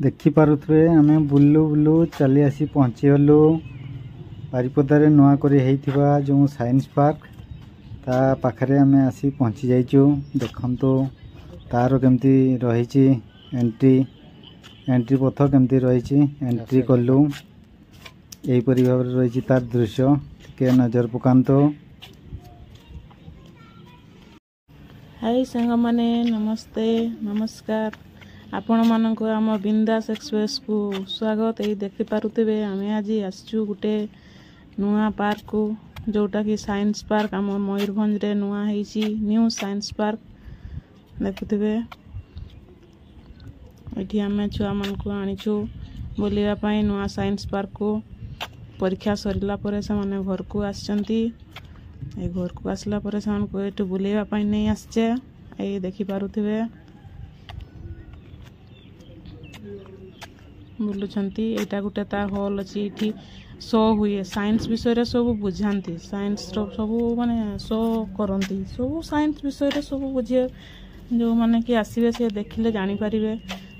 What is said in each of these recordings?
देखिपे आम बुलू बुलू चली आसी पहुँचीगलु बारिपदारे नुआ जो साइंस पार्क ता पाखरे आम आसी पहुँची जाइचु। देखंतु तार केमती रही एंट्री पथ केमती रही एंट्री कलु यहीपरी भाव रही तार दृश्य टिके नजर पकांतो। हाय संग माने नमस्ते नमस्कार आपण मानक आम बिंदास एक्सप्रेस को स्वागत। यही देखि पारुथिबे आमे आज आसचु गुटे नुआ पार्क को जोटा कि साइंस पार्क आम मयूरभंज रे नुआ हेची न्यू साइंस पार्क देखुथिबे। एठी आमे छुआ मन को आनिछु बोलिया पई नुआ साइंस पार्क को परीक्षा सरिला परे से माने घर को आछंती। ए घर को आसला परे से मन को एटु बुलेवा पई नै आछे ए देखि पारुथिबे बुलुछंती। एटा गुटे ता हॉल अछि एठी शो हुए साइंस विषय रे सब बुझांती साइंस रो सब माने शो करंती सब साइंस विषय रे सब बुझे जो माने कि आसीबे से देखिले जानि परिबे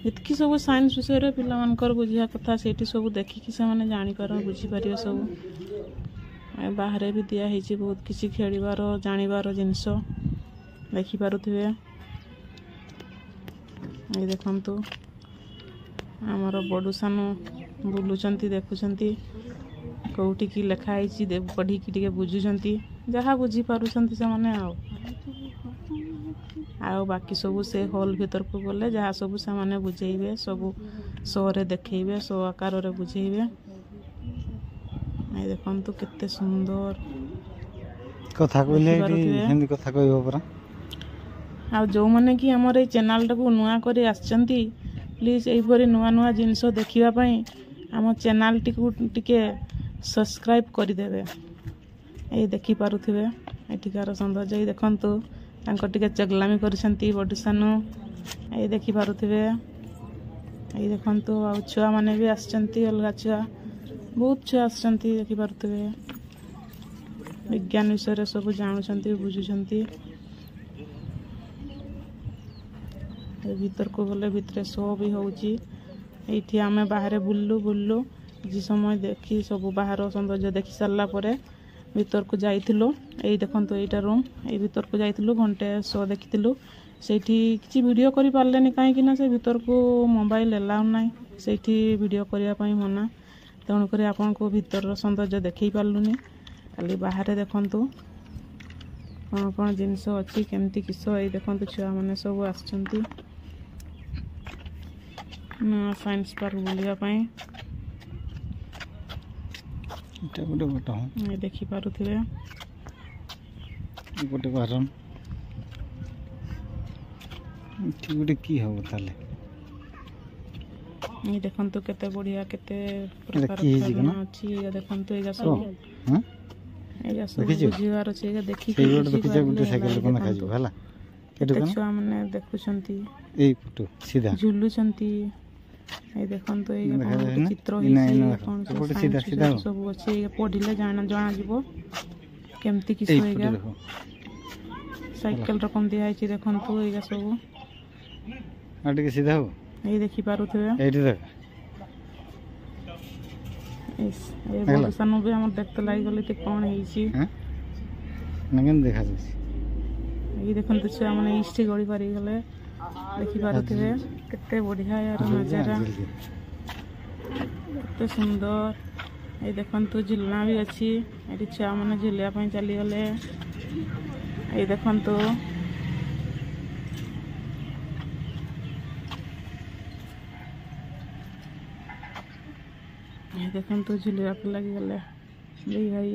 इतकी सब साइंस विषय रे पिला मानकर बुझिया कथा सेठी सब देखि कि से माने जानि पारो बुझी परिबे सब। बाहर भी दिया हेची बहुत किसी खेलिबार जानिबार जिंस देखि पारुथिबे। ए देखंतु आमर बडू सानु बुलुचंती देखुचंती कोउठी की लेखा हेची पढ़ी की टिके बुझुचंती जहा बुझी पारुचंती से माने आउ बाकी सब से हॉल भीतर को गले जहा सब से माने बुझेइबे सब शो रे देखैबे शो आकार रे बुझेइबे। ए देखंतु केते सुंदर कथा कहले हिंदी कथा कहबो परा। आ जो माने कि हमर ए चैनल टाको नुआ करे आछंती प्लीज एइपरि नुआ नुआ जिनस देखिबा पई हम चैनल टिको टिके सब्सक्राइब करि देबे। ए देखि पारुथिबे एठिकार सौंदर्य देखंतु तांको टिके चगलामी करछंती बडुसानु ए देखि पारुथिबे। ए देखंतु आ छुआ माने भी आछंती अलगा छुआ बहुत छुआ आछंती देखि पारुथिबे विज्ञान विषय रे सब जानुछंती बुझुछंती। भीतर को गले भितरे शो भी होउची एठी आमे बाहर बुल्लू जी समय देखी सब बाहर सौंदर्य देखि सारला परे भीतर को जाइथिलु। एई देखंतु एटा रूम ए भीतर को जाइथिलु घंटे शो देखिथिलु सेठी किछि वीडियो करि पारलेनी काहे कि ना से भीतर को मोबाइल अलाउ नै सेठी वीडियो करिया पई मना तण करे आपन को भीतर सौंदर्य देखि पारलुनी खाली बाहर देखंतु कोन कोन जिंस अछि केमती किसो ए देखंतु छुआ माने सब आछंती साइंस पार्क बुलिया पई एटा गोटे बटा ए देखि पारुथिबे गोटे बारन ठीक गोटे की हो ताले ए देखंतु केते बढ़िया केते प्रकार अछि ए देखंतु एजा सब हां एजा सब बुझिवार अछि ए देखि के गोटे साइकिल कोन खाजु हला केते कोन छुआ माने देखुछंती ए फोटो सीधा झुलुछंती ए देखंतु ए चित्र हिसी कोन गोटे सीधा सीधा सब अछि ए पढिले जाना जिवो केमती किस होएगा साइकिल रकम दिया है देखंतु एजा सब आटे के सीधा हो ए देखि पारुथिबे एठी देख ए बडसानु भी हम देखते लागि गले ते कोन हेची हैं नगन देखा जासी ए देखंतु छुआ माने इष्टि गड़ी पारी गले देखि पारुथिबे केते बढ़िया यार नजारा केते सुंदर। ए देखंतु झुलना भी अछि एठी छुआ माने झुलिया पई चली गले ए देखंतु ए देखंतु झुलिया पे लागि गले भाई